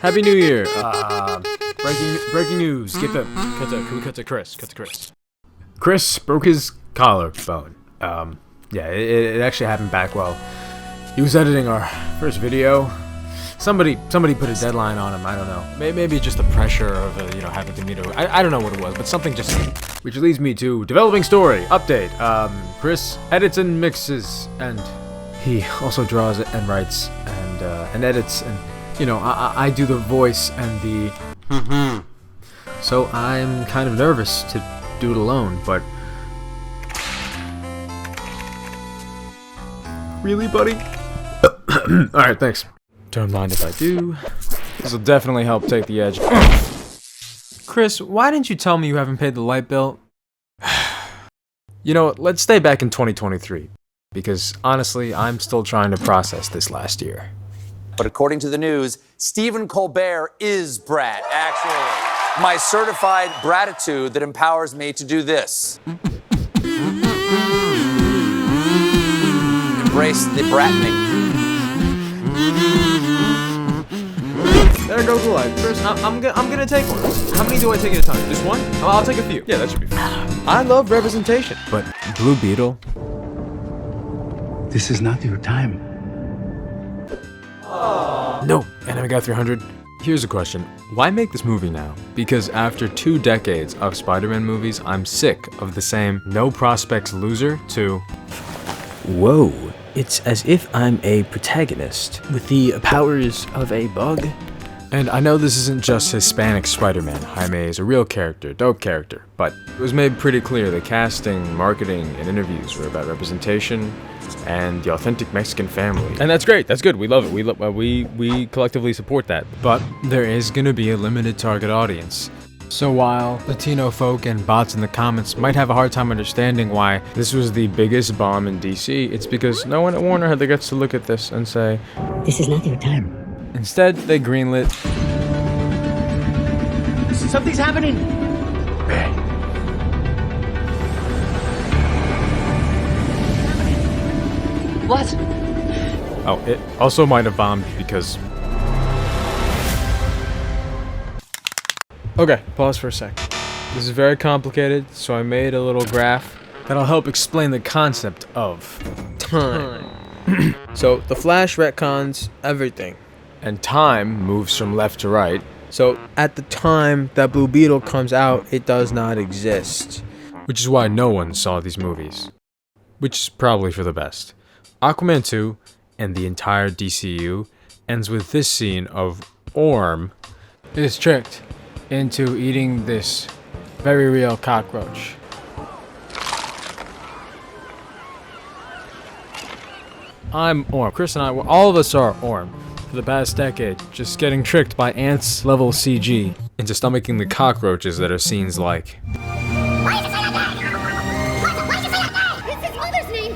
Happy New Year. Breaking news. Can we cut to Chris? Chris broke his collarbone. Yeah, it actually happened back while he was editing our first video. Somebody put a deadline on him. I don't know. Maybe just the pressure of having to meet I don't know what it was, but something just. Which leads me to developing story update. Chris edits and mixes, and he also draws and writes and edits, and I do the voice and the. So I'm kind of nervous to do it alone, but. Really, buddy? Alright, thanks. Don't mind if I do. This will definitely help take the edge. Chris, why didn't you tell me you haven't paid the light bill? You know what, let's stay back in 2023. Because honestly, I'm still trying to process this last year. But according to the news, Stephen Colbert is Brat, actually. My certified gratitude that empowers me to do this. Embrace the brattening. There goes the light. Chris, I'm gonna take one. How many do I take at a time? Just one? I'll take a few. Yeah, that should be fine. I love representation. But Blue Beetle? This is not your time. No, Anime Guy 300. Here's a question. Why make this movie now? Because after 2 decades of Spider-Man movies, I'm sick of the same no prospects loser to... Whoa. It's as if I'm a protagonist with the powers of a bug. And I know this isn't just Hispanic Spider-Man. Jaime is a real character, dope character, but it was made pretty clear the casting, marketing, and interviews were about representation and the authentic Mexican family. And that's great, that's good, we love it, we collectively support that. But there is gonna be a limited target audience. So while Latino folk and bots in the comments might have a hard time understanding why this was the biggest bomb in DC, it's because no one at Warner had the guts to look at this and say, this is not your time. Instead, they greenlit. Something's happening. What? Oh, it also might have bombed because... Okay, pause for a sec. This is very complicated, so I made a little graph that'll help explain the concept of time. So, the Flash retcons everything, and time moves from left to right. So, at the time that Blue Beetle comes out, it does not exist. Which is why no one saw these movies. Which is probably for the best. Aquaman 2, and the entire DCU, ends with this scene of Orm is tricked into eating this very real cockroach. I'm Orm. Chris and I, all of us are Orm. For the past decade, just getting tricked by ants level CG into stomaching the cockroaches that are scenes like. Why did you say that name? Why did you say that name? It's his mother's name.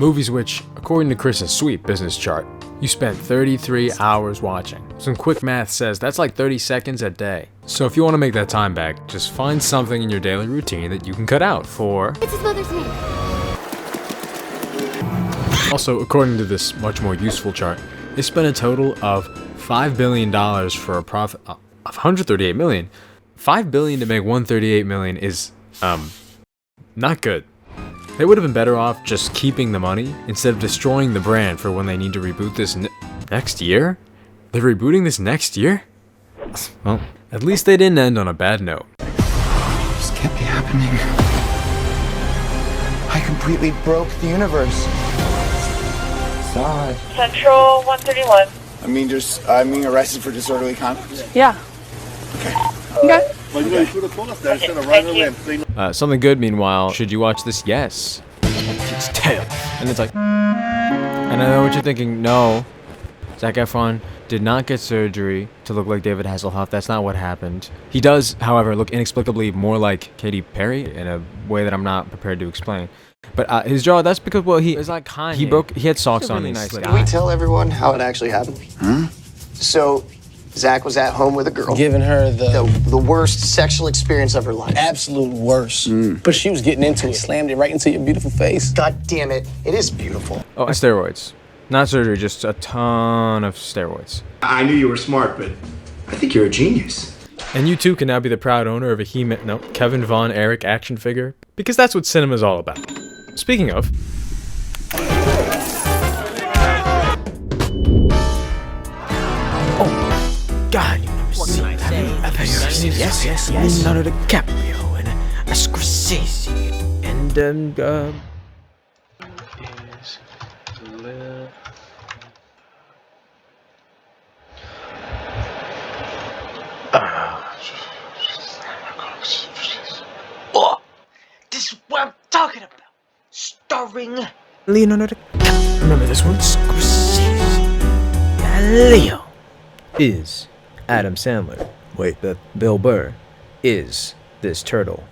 Movies which, according to Chris's sweet business chart, you spent 33 hours watching. Some quick math says that's like 30 seconds a day. So if you want to make that time back, just find something in your daily routine that you can cut out for... It's his mother's name. Also, according to this much more useful chart, they spent a total of $5 billion for a profit of $138 million. $5 billion to make $138 million is, not good. They would have been better off just keeping the money instead of destroying the brand for when they need to reboot this next year? They're rebooting this next year? Well, at least they didn't end on a bad note. This can't be happening. I completely broke the universe. Sorry. Central 131. I'm being arrested for disorderly conduct. Yeah. Okay. Something good, meanwhile, should you watch this? Yes. It's tail. And it's like... And I know what you're thinking, no. Zac Efron did not get surgery to look like David Hasselhoff. That's not what happened. He does, however, look inexplicably more like Katy Perry in a way that I'm not prepared to explain. But his jaw, that's because, well, he is like Kanye. He had socks on. Really nice guy. Can we tell everyone how it actually happened? So, Zach was at home with a girl. Giving her the worst sexual experience of her life. absolute worst. But she was getting into it. Slammed it right into your beautiful face. God damn it. It is beautiful. Oh, and steroids. Not surgery, just a ton of steroids. I knew you were smart, but I think you're a genius. And you too can now be the proud owner of a Kevin Von Erich action figure, because that's what cinema's all about. Speaking of... Oh, God, you've never seen that. Have you ever seen this? Yes. Leonardo DiCaprio and a Scorsese and, is to live... Oh, this is what I'm talking about. Starring Leonardo DiCaprio. Remember this one? Scorsese. Leo is Adam Sandler. Wait, Bill Burr is this turtle.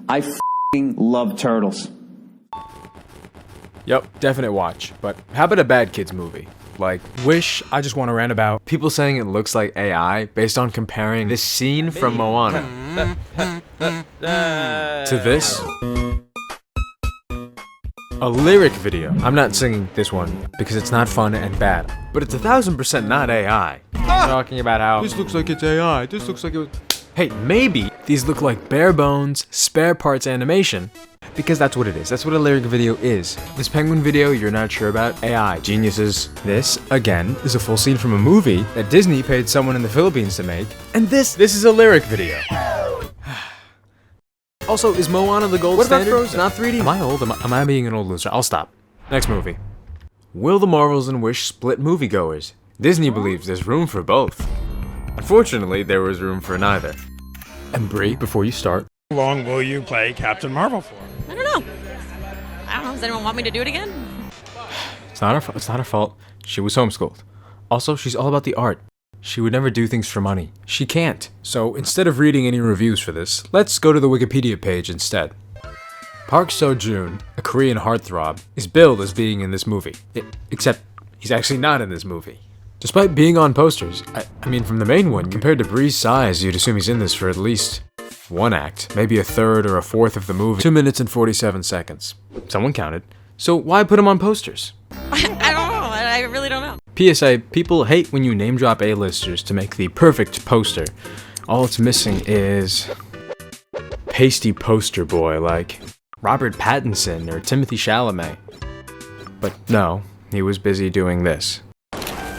I f***ing love turtles. Yep, definite watch. But how about a bad kids movie? Like, Wish, I just want to rant about people saying it looks like AI based on comparing this scene from Moana to this. A lyric video. I'm not singing this one because it's not fun and bad, but it's 1000% not AI. Talking about how this looks like it's AI, this looks like it was... Hey, maybe these look like bare bones, spare parts animation, because that's what it is. That's what a lyric video is. This penguin video you're not sure about, AI, geniuses. This, again, is a full scene from a movie that Disney paid someone in the Philippines to make, and this is a lyric video. Also, is Moana the gold standard? What about Frozen? Not 3D? Am I old? Am I being an old loser? I'll stop. Next movie. Will the Marvels and Wish split moviegoers? Disney believes there's room for both. Unfortunately, there was room for neither. And Brie, before you start, how long will you play Captain Marvel for? I don't know. Does anyone want me to do it again? It's not her fault. She was homeschooled. Also, she's all about the art. She would never do things for money. She can't. So instead of reading any reviews for this, let's go to the Wikipedia page instead. Park Seo-joon, a Korean heartthrob, is billed as being in this movie. Except he's actually not in this movie. Despite being on posters, I mean from the main one, compared to Brie's size, you'd assume he's in this for at least one act, maybe a third or a fourth of the movie. 2 minutes and 47 seconds. Someone counted. So why put him on posters? I don't know. I really don't know. PSA, people hate when you name drop A-listers to make the perfect poster. All it's missing is pasty poster boy like Robert Pattinson or Timothy Chalamet. But no, he was busy doing this.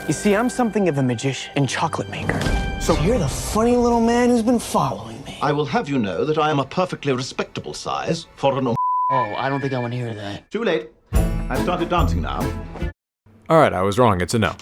You see, I'm something of a magician and chocolate maker. So you're the funny little man who's been following me. I will have you know that I am a perfectly respectable size for an... Oh, I don't think I want to hear that. Too late. I've started dancing now. Alright, I was wrong, it's a no.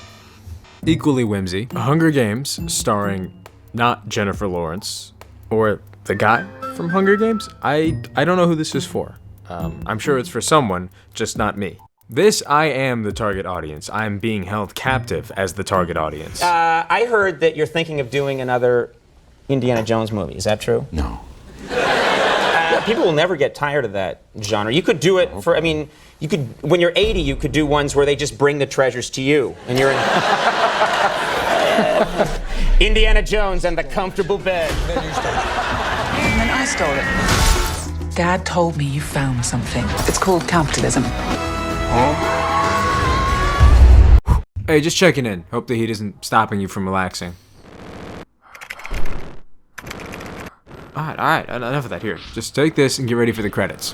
Equally whimsy, Hunger Games, starring not Jennifer Lawrence, or the guy from Hunger Games? I don't know who this is for. I'm sure it's for someone, just not me. This, I am the target audience. I'm being held captive as the target audience. I heard that you're thinking of doing another Indiana Jones movie. Is that true? No. People will never get tired of that genre. You could do it for, you could, when you're 80, you could do ones where they just bring the treasures to you. And you're in Indiana Jones and the comfortable bed. And then I stole it. Dad told me you found something. It's called capitalism. Hey, just checking in. Hope the heat isn't stopping you from relaxing. Alright, enough of that. Here, just take this and get ready for the credits.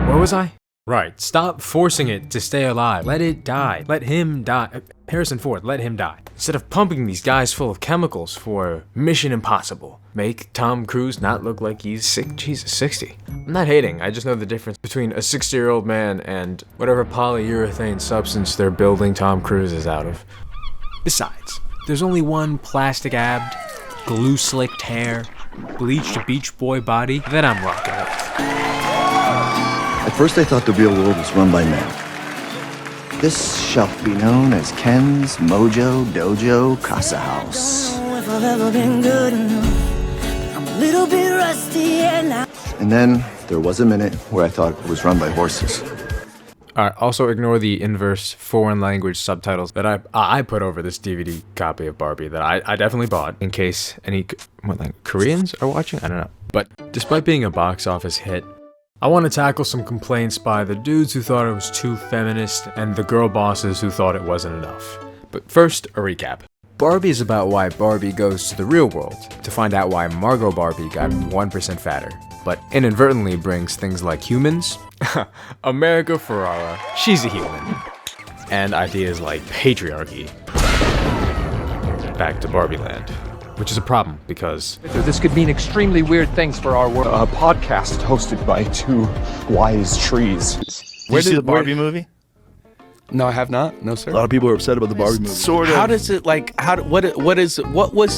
Where was I? Right, stop forcing it to stay alive. Let it die. Let him die. Harrison Ford, let him die. Instead of pumping these guys full of chemicals for Mission Impossible. Make Tom Cruise not look like he's 60. I'm not hating, I just know the difference between a 60-year-old man and whatever polyurethane substance they're building Tom Cruise out of. Besides, there's only one plastic-abbed, glue-slicked hair, bleached Beach Boy body that I'm rocking with. At first I thought the real world was run by men. This shall be known as Ken's Mojo Dojo Casa House. If I've ever been good enough, I'm a little bit rusty and then there was a minute where I thought it was run by horses. Alright, also ignore the inverse foreign language subtitles that I put over this DVD copy of Barbie that I definitely bought in case any Koreans are watching? I don't know. But despite being a box office hit, I want to tackle some complaints by the dudes who thought it was too feminist and the girl bosses who thought it wasn't enough. But first, a recap. Barbie is about why Barbie goes to the real world to find out why Margot Barbie got 1% fatter, but inadvertently brings things like humans, America Ferrara, she's a human, and ideas like patriarchy back to Barbie Land. Which is a problem, because this could mean extremely weird things for our world. A podcast hosted by two wise trees. Did you see the Barbie movie? No, I have not. No, sir. A lot of people are upset about the Barbie movie. Sort of. How does it like? What was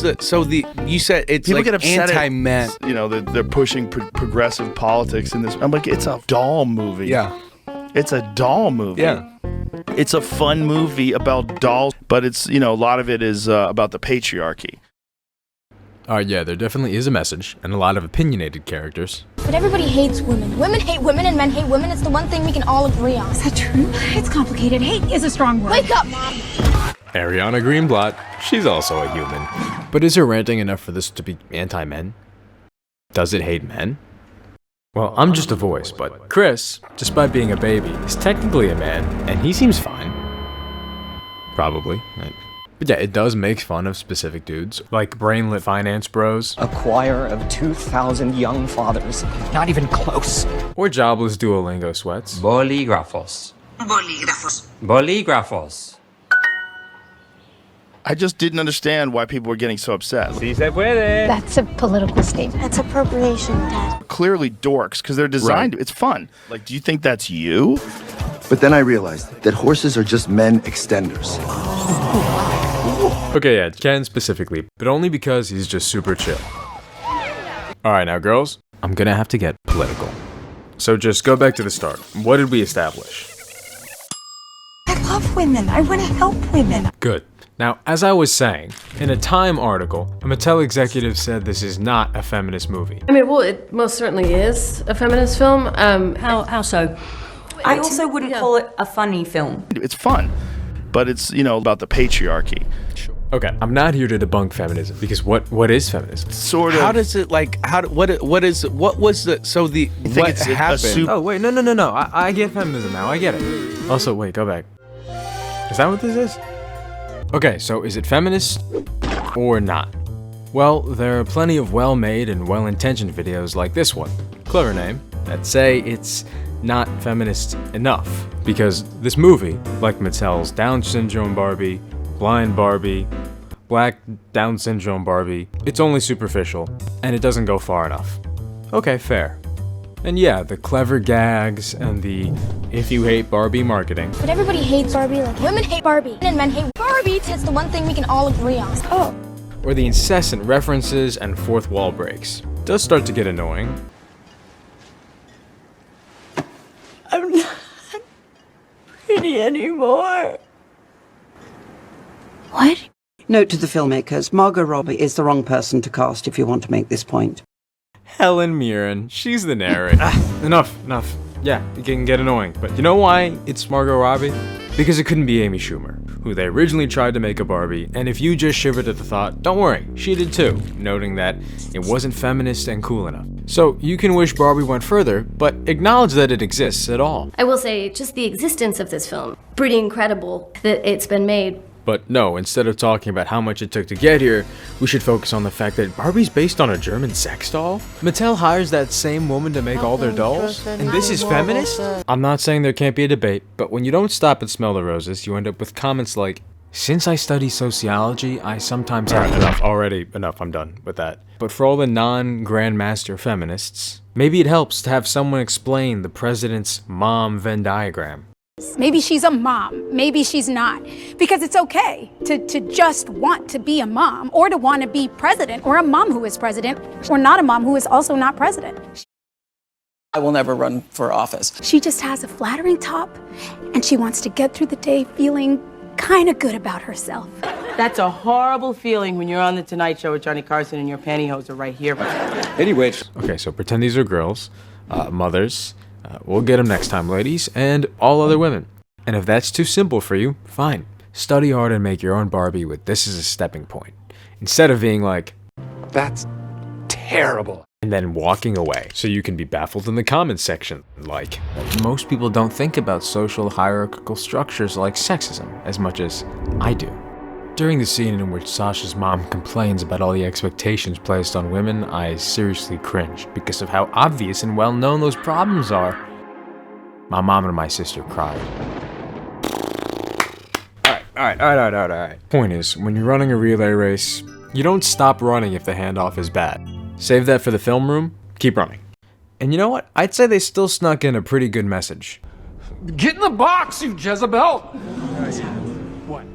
the? So you said it's people like get upset anti-men. You know, they're pushing progressive politics in this. I'm like, it's a doll movie. Yeah. It's a doll movie. Yeah. It's a fun movie about dolls, but it's, you know, a lot of it is about the patriarchy. Yeah, there definitely is a message, and a lot of opinionated characters. But everybody hates women. Women hate women and men hate women. It's the one thing we can all agree on. Is that true? It's complicated. Hate is a strong word. Wake up, Mom! Ariana Greenblatt, she's also a human. But is her ranting enough for this to be anti-men? Does it hate men? Well, I'm just a voice, but Chris, despite being a baby, is technically a man, and he seems fine. Probably. But yeah, it does make fun of specific dudes, like brainlit finance bros. A choir of 2,000 young fathers. Not even close. Or jobless Duolingo sweats. Bolígrafos. Bolígrafos. I just didn't understand why people were getting so upset. Si se puede. That's a political statement. That's appropriation, Dad. Clearly dorks, because they're designed, It's fun. Like, do you think that's you? But then I realized that horses are just men extenders. Okay, yeah, Ken specifically, but only because he's just super chill. Alright now girls, I'm gonna have to get political. So just go back to the start. What did we establish? I love women. I want to help women. Good. Now, as I was saying, in a Time article, a Mattel executive said this is not a feminist movie. I mean, well, it most certainly is a feminist film. How so? I also wouldn't call it a funny film. It's fun, but it's, you know, about the patriarchy. Okay, I'm not here to debunk feminism, because what is feminism? Sort of. How does it like? What was the? So the what happened? Oh wait, no. I get feminism now. I get it. Also, wait, go back. Is that what this is? Okay, so is it feminist or not? Well, there are plenty of well-made and well-intentioned videos like this one, clever name, that say it's not feminist enough, because this movie, like Mattel's Down Syndrome Barbie, Blind Barbie, Black Down Syndrome Barbie, it's only superficial, and it doesn't go far enough. Okay, fair. And yeah, the clever gags and the if you hate Barbie marketing. But everybody hates Barbie. Like women hate Barbie and men hate Barbie. It's the one thing we can all agree on. Oh. Or the incessant references and fourth wall breaks. Does start to get annoying. I'm not pretty anymore. What? Note to the filmmakers, Margot Robbie is the wrong person to cast if you want to make this point. Helen Mirren, she's the narrator. Enough. Yeah, it can get annoying, but you know why it's Margot Robbie? Because it couldn't be Amy Schumer, who they originally tried to make a Barbie, and if you just shivered at the thought, don't worry, she did too, noting that it wasn't feminist and cool enough. So you can wish Barbie went further, but acknowledge that it exists at all. I will say, just the existence of this film, pretty incredible that it's been made. But no, instead of talking about how much it took to get here, we should focus on the fact that Barbie's based on a German sex doll? Mattel hires that same woman to make all their dolls? And this is feminist? I'm not saying there can't be a debate, but when you don't stop and smell the roses, you end up with comments like, since I study sociology, I sometimes have enough, I'm done with that. But for all the non-grandmaster feminists, maybe it helps to have someone explain the president's mom Venn diagram. Maybe she's a mom, maybe she's not. Because it's okay to just want to be a mom, or to want to be president, or a mom who is president, or not a mom who is also not president. I will never run for office. She just has a flattering top, and she wants to get through the day feeling kind of good about herself. That's a horrible feeling when you're on the Tonight Show with Johnny Carson and your pantyhose are right here. Anyways. Okay, so pretend these are girls, mothers. We'll get them next time, ladies, and all other women. And if that's too simple for you, fine. Study hard and make your own Barbie with this as a stepping point. Instead of being like, that's terrible. and then walking away so you can be baffled in the comments section, like, most people don't think about social hierarchical structures like sexism as much as I do. During the scene in which Sasha's mom complains about all the expectations placed on women, I seriously cringed because of how obvious and well known those problems are. My mom and my sister cried. Alright. Point is, when you're running a relay race, you don't stop running if the handoff is bad. Save that for the film room, keep running. And you know what? I'd say they still snuck in a pretty good message. Get in the box, you Jezebel! What?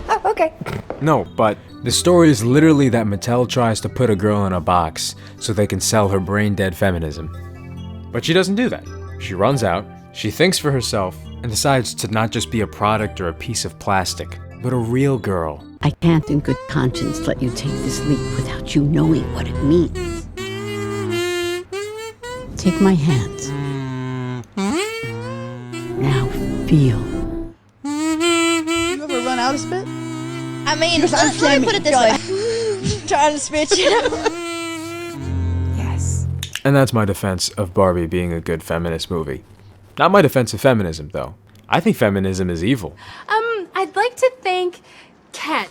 Oh, okay. No, but the story is literally that Mattel tries to put a girl in a box so they can sell her brain-dead feminism. But she doesn't do that. She runs out, she thinks for herself, and decides to not just be a product or a piece of plastic, but a real girl. I can't in good conscience let you take this leap without you knowing what it means. Take my hands. Now feel. You ever run out of spit? I mean, let me put it this way. Trying to spit, you know? Yes. And that's my defense of Barbie being a good feminist movie. Not my defense of feminism, though. I think feminism is evil. I'd like to thank Ken.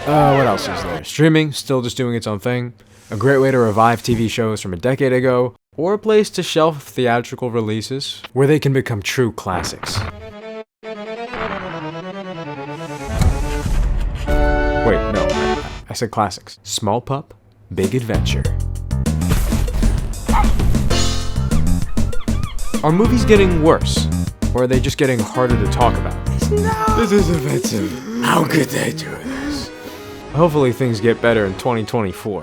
What else is there? Streaming, still just doing its own thing. A great way to revive TV shows from a decade ago. Or a place to shelf theatrical releases where they can become true classics. Wait, no. I said classics. Small Pup, Big Adventure. Are movies getting worse? Or are they just getting harder to talk about? No. This is offensive. How could they do this? Hopefully things get better in 2024.